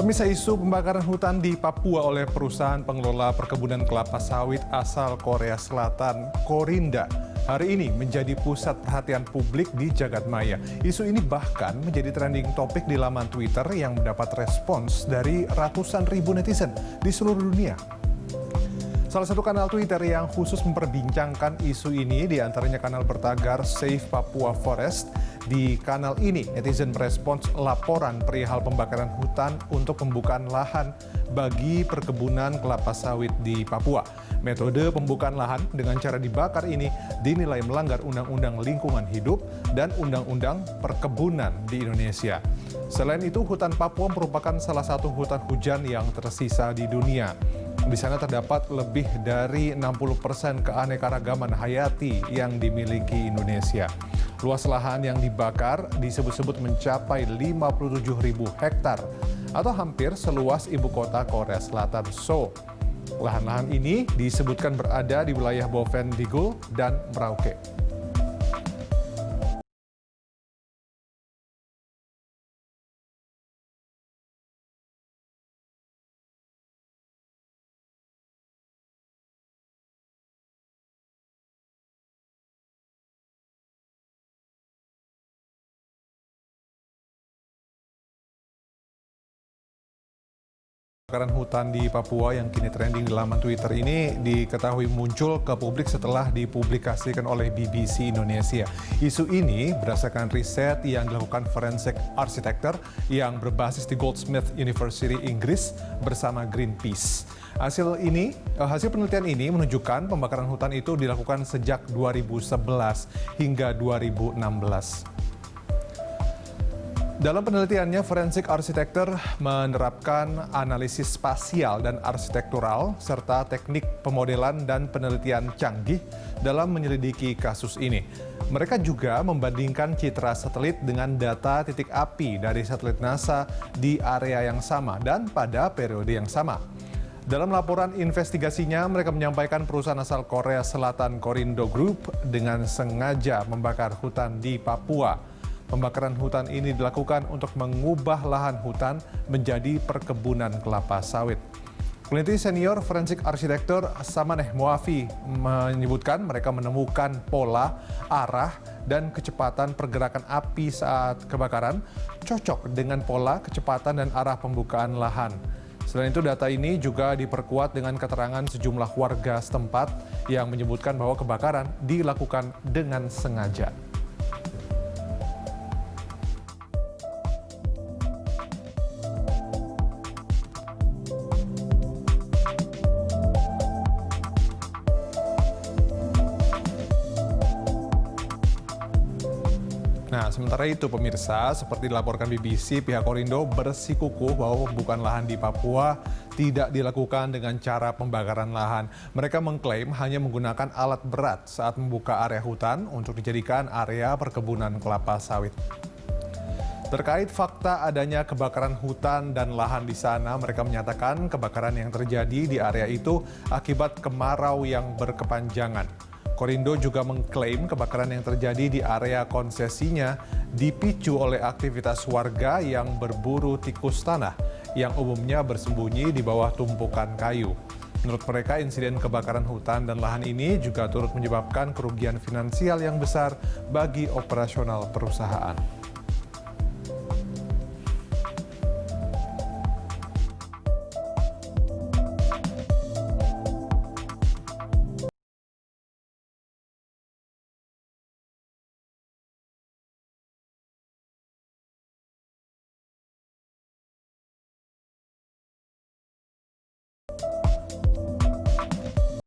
Pemirsa, isu pembakaran hutan di Papua oleh perusahaan pengelola perkebunan kelapa sawit asal Korea Selatan, Corinda, hari ini menjadi pusat perhatian publik di jagat maya. Isu ini bahkan menjadi trending topik di laman Twitter yang mendapat respons dari ratusan ribu netizen di seluruh dunia. Salah satu kanal Twitter yang khusus memperbincangkan isu ini diantaranya kanal bertagar Save Papua Forest. Di kanal ini, netizen merespons laporan perihal pembakaran hutan untuk pembukaan lahan bagi perkebunan kelapa sawit di Papua. Metode pembukaan lahan dengan cara dibakar ini dinilai melanggar Undang-Undang Lingkungan Hidup dan Undang-Undang Perkebunan di Indonesia. Selain itu, hutan Papua merupakan salah satu hutan hujan yang tersisa di dunia. Di sana terdapat lebih dari 60% keanekaragaman hayati yang dimiliki Indonesia. Luas lahan yang dibakar disebut-sebut mencapai 57.000 hektar atau hampir seluas ibu kota Korea Selatan, Seoul. Lahan-lahan ini disebutkan berada di wilayah Boven Digul dan Merauke. Kebakaran hutan di Papua yang kini trending di laman Twitter ini diketahui muncul ke publik setelah dipublikasikan oleh BBC Indonesia. Isu ini berdasarkan riset yang dilakukan Forensic Architecture yang berbasis di Goldsmith University Inggris bersama Greenpeace. Hasil penelitian ini menunjukkan pembakaran hutan itu dilakukan sejak 2011 hingga 2016. Dalam penelitiannya, Forensic Architecture menerapkan analisis spasial dan arsitektural serta teknik pemodelan dan penelitian canggih dalam menyelidiki kasus ini. Mereka juga membandingkan citra satelit dengan data titik api dari satelit NASA di area yang sama dan pada periode yang sama. Dalam laporan investigasinya, mereka menyampaikan perusahaan asal Korea Selatan Corindo Group dengan sengaja membakar hutan di Papua. Pembakaran hutan ini dilakukan untuk mengubah lahan hutan menjadi perkebunan kelapa sawit. Peneliti senior Forensic Architecture Samaneh Moafi menyebutkan mereka menemukan pola, arah, dan kecepatan pergerakan api saat kebakaran cocok dengan pola, kecepatan, dan arah pembukaan lahan. Selain itu, data ini juga diperkuat dengan keterangan sejumlah warga setempat yang menyebutkan bahwa kebakaran dilakukan dengan sengaja. Nah, sementara itu pemirsa, seperti dilaporkan BBC, pihak Corindo bersikukuh bahwa pembukaan lahan di Papua tidak dilakukan dengan cara pembakaran lahan. Mereka mengklaim hanya menggunakan alat berat saat membuka area hutan untuk dijadikan area perkebunan kelapa sawit. Terkait fakta adanya kebakaran hutan dan lahan di sana, mereka menyatakan kebakaran yang terjadi di area itu akibat kemarau yang berkepanjangan. Corindo juga mengklaim kebakaran yang terjadi di area konsesinya dipicu oleh aktivitas warga yang berburu tikus tanah yang umumnya bersembunyi di bawah tumpukan kayu. Menurut mereka, insiden kebakaran hutan dan lahan ini juga turut menyebabkan kerugian finansial yang besar bagi operasional perusahaan.